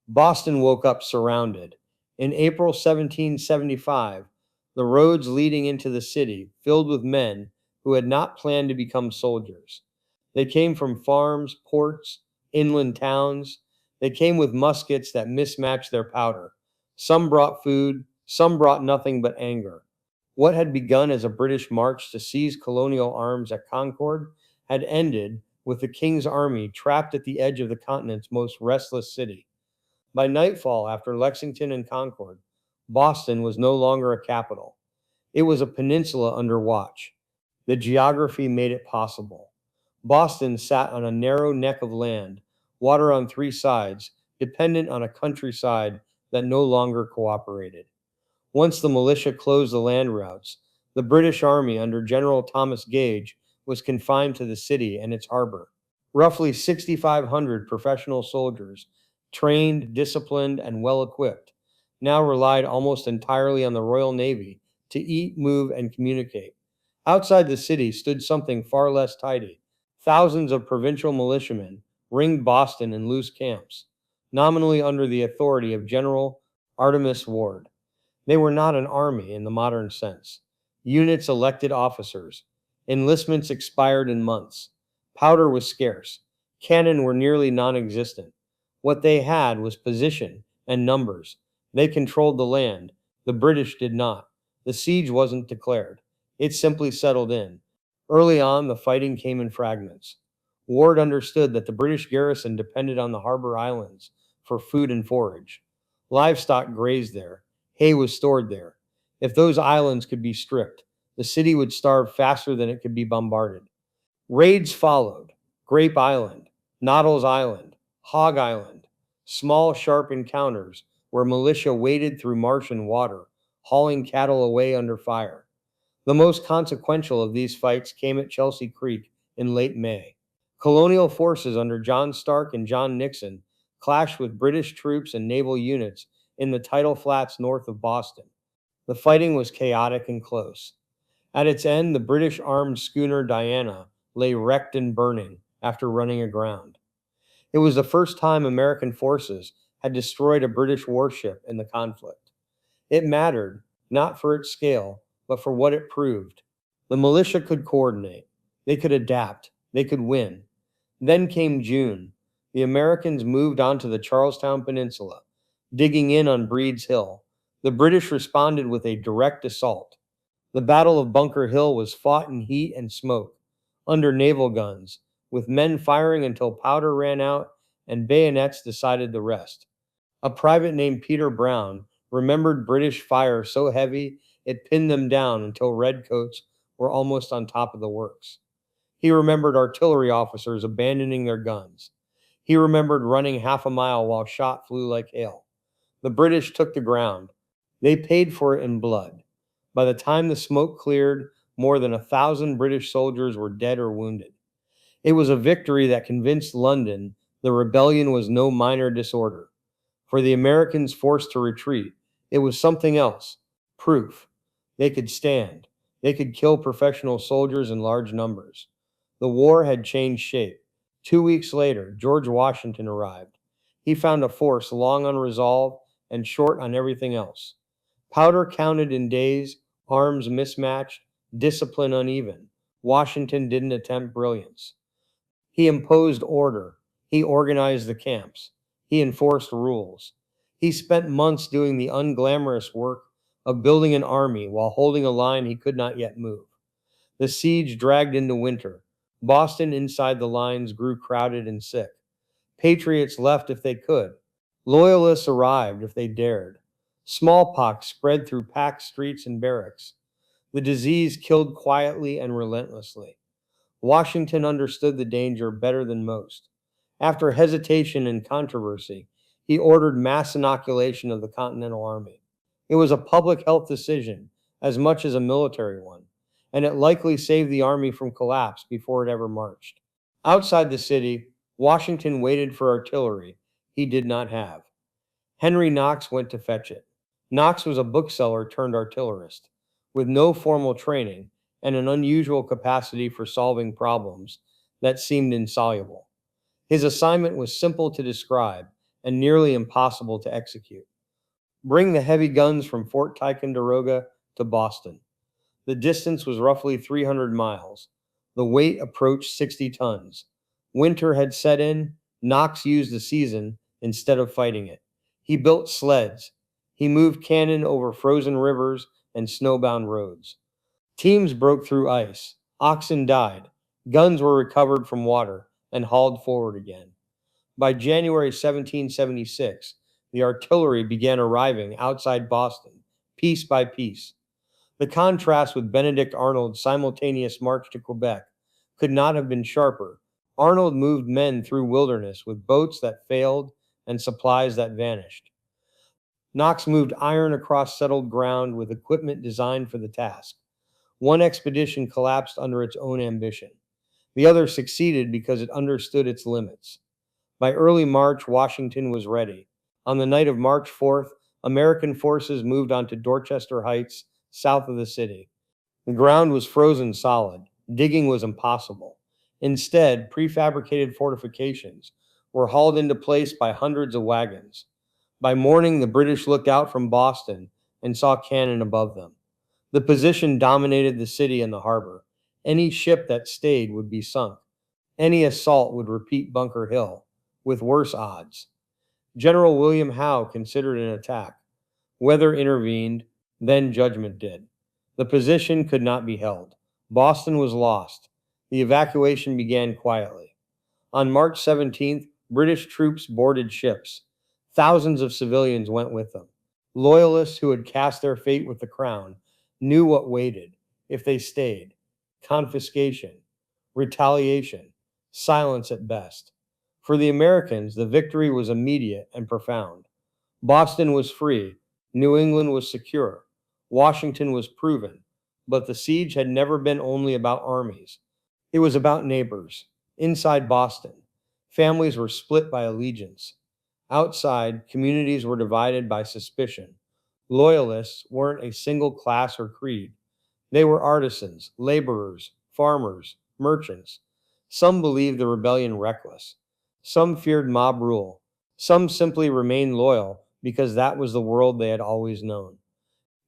Boston woke up surrounded. In April 1775, the roads leading into the city filled with men who had not planned to become soldiers. They came from farms, ports, inland towns. They came with muskets that mismatched their powder. Some brought food, some brought nothing but anger. What had begun as a British march to seize colonial arms at Concord had ended with the King's army trapped at the edge of the continent's most restless city. By nightfall, after Lexington and Concord, Boston was no longer a capital. It was a peninsula under watch. The geography made it possible. Boston sat on a narrow neck of land, water on three sides, dependent on a countryside that no longer cooperated. Once the militia closed the land routes, the British Army under General Thomas Gage was confined to the city and its harbor. Roughly 6,500 professional soldiers, trained, disciplined, and well equipped, now relied almost entirely on the Royal Navy to eat, move, and communicate. Outside the city stood something far less tidy. Thousands of provincial militiamen ringed Boston in loose camps, nominally under the authority of General Artemas Ward. They were not an army in the modern sense. Units elected officers. Enlistments expired in months. Powder was scarce. Cannon were nearly non existent. What they had was position and numbers. They controlled the land. The British did not. The siege wasn't declared. It simply settled in. Early on, the fighting came in fragments. Ward understood that the British garrison depended on the harbor islands for food and forage. Livestock grazed there. Hay was stored there. If those islands could be stripped, the city would starve faster than it could be bombarded. Raids followed: Grape Island, Noddle's Island, Hog Island, small, sharp encounters where militia waded through marsh and water, hauling cattle away under fire. The most consequential of these fights came at Chelsea Creek in late May. Colonial forces under John Stark and John Nixon clashed with British troops and naval units in the tidal flats north of Boston. The fighting was chaotic and close. At its end, the British armed schooner Diana lay wrecked and burning after running aground. It was the first time American forces had destroyed a British warship in the conflict. It mattered, not for its scale, but for what it proved. The militia could coordinate, they could adapt, they could win. Then came June. The Americans moved onto the Charlestown Peninsula, digging in on Breed's Hill. The British responded with a direct assault. The Battle of Bunker Hill was fought in heat and smoke, under naval guns, with men firing until powder ran out and bayonets decided the rest. A private named Peter Brown remembered British fire so heavy it pinned them down until redcoats were almost on top of the works. He remembered artillery officers abandoning their guns. He remembered running half a mile while shot flew like hail. The British took the ground. They paid for it in blood. By the time the smoke cleared, more than 1,000 British soldiers were dead or wounded. It was a victory that convinced London the rebellion was no minor disorder. For the Americans forced to retreat, it was something else: proof. They could stand. They could kill professional soldiers in large numbers. The war had changed shape. 2 weeks later, George Washington arrived. He found a force long unresolved and short on everything else. Powder counted in days, arms mismatched, discipline uneven. Washington didn't attempt brilliance. He imposed order. He organized the camps. He enforced rules. He spent months doing the unglamorous work of building an army while holding a line he could not yet move. The siege dragged into winter. Boston inside the lines grew crowded and sick. Patriots left if they could. Loyalists arrived if they dared. Smallpox spread through packed streets and barracks. The disease killed quietly and relentlessly. Washington understood the danger better than most. After hesitation and controversy, he ordered mass inoculation of the Continental Army. It was a public health decision as much as a military one, and it likely saved the army from collapse before it ever marched. Outside the city, Washington waited for artillery he did not have. Henry Knox went to fetch it. Knox was a bookseller turned artillerist, with no formal training and an unusual capacity for solving problems that seemed insoluble. His assignment was simple to describe and nearly impossible to execute. Bring the heavy guns from Fort Ticonderoga to Boston. The distance was roughly 300 miles. The weight approached 60 tons. Winter had set in. Knox used the season instead of fighting it. He built sleds. He moved cannon over frozen rivers and snowbound roads. Teams broke through ice. Oxen died. Guns were recovered from water and hauled forward again. By January 1776, the artillery began arriving outside Boston, piece by piece. The contrast with Benedict Arnold's simultaneous march to Quebec could not have been sharper. Arnold moved men through wilderness with boats that failed and supplies that vanished. Knox moved iron across settled ground with equipment designed for the task. One expedition collapsed under its own ambition. The other succeeded because it understood its limits. By early March, Washington was ready. On the night of March 4th, American forces moved onto Dorchester Heights, south of the city. The ground was frozen solid. Digging was impossible. Instead, prefabricated fortifications were hauled into place by hundreds of wagons. By morning, the British looked out from Boston and saw cannon above them. The position dominated the city and the harbor. Any ship that stayed would be sunk. Any assault would repeat Bunker Hill, with worse odds. General William Howe considered an attack. Weather intervened, then judgment did. The position could not be held. Boston was lost. The evacuation began quietly. On March 17th, British troops boarded ships. Thousands of civilians went with them. Loyalists who had cast their fate with the crown knew what waited if they stayed: confiscation, retaliation, silence at best. For the Americans, the victory was immediate and profound. Boston was free. New England was secure. Washington was proven. But the siege had never been only about armies. It was about neighbors. Inside Boston, families were split by allegiance. Outside, communities were divided by suspicion. Loyalists weren't a single class or creed. They were artisans, laborers, farmers, merchants. Some believed the rebellion reckless. Some feared mob rule. Some simply remained loyal because that was the world they had always known.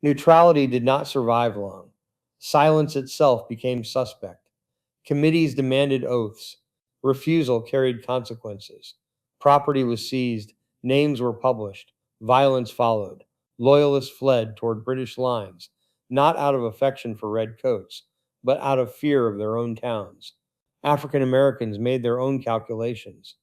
Neutrality did not survive long. Silence itself became suspect. Committees demanded oaths. Refusal carried consequences. Property was seized. Names were published. Violence followed. Loyalists fled toward British lines, not out of affection for redcoats, but out of fear of their own towns. African Americans made their own calculations.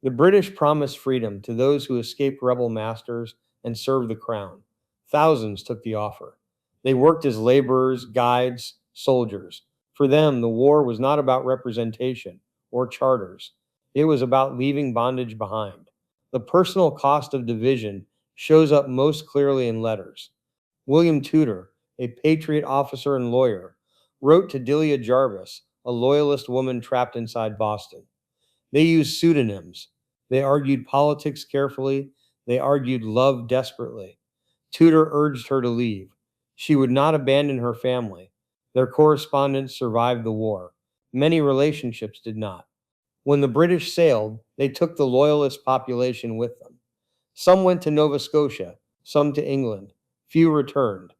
The British promised freedom to those who escaped rebel masters and served the crown. Thousands took the offer. They worked as laborers, guides, soldiers. For them, the war was not about representation or charters. It was about leaving bondage behind. The personal cost of division shows up most clearly in letters. William Tudor, a patriot officer and lawyer, wrote to Delia Jarvis, a loyalist woman trapped inside Boston. They used pseudonyms. They argued politics carefully. They argued love desperately. Tudor urged her to leave. She would not abandon her family. Their correspondence survived the war. Many relationships did not. When the British sailed, they took the loyalist population with them. Some went to Nova Scotia, some to England. Few returned.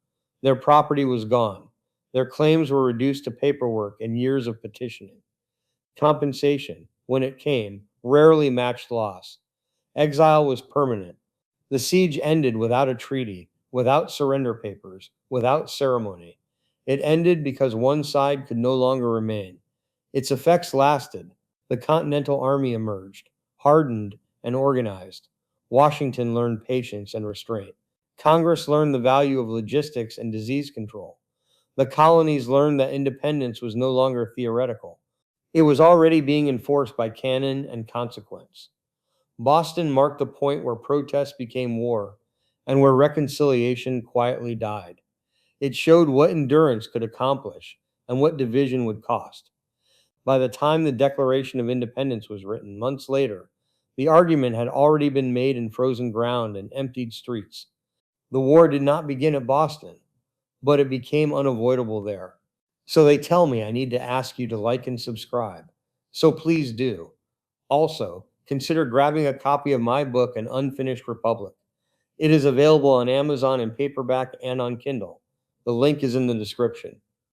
Their property was gone. Their claims were reduced to paperwork and years of petitioning. Compensation, when it came, rarely matched loss. Exile was permanent. The siege ended without a treaty, without surrender papers, without ceremony. It ended because one side could no longer remain. Its effects lasted. The Continental Army emerged, hardened and organized. Washington learned patience and restraint. Congress learned the value of logistics and disease control. The colonies learned that independence was no longer theoretical. It was already being enforced by canon and consequence. Boston marked the point where protest became war and where reconciliation quietly died. It showed what endurance could accomplish and what division would cost. By the time the Declaration of Independence was written, months later, the argument had already been made in frozen ground and emptied streets. The war did not begin at Boston, but it became unavoidable there. So they tell me I need to ask you to like and subscribe. So please do. Also, consider grabbing a copy of my book, An Unfinished Republic. It is available on Amazon in paperback and on Kindle. The link is in the description.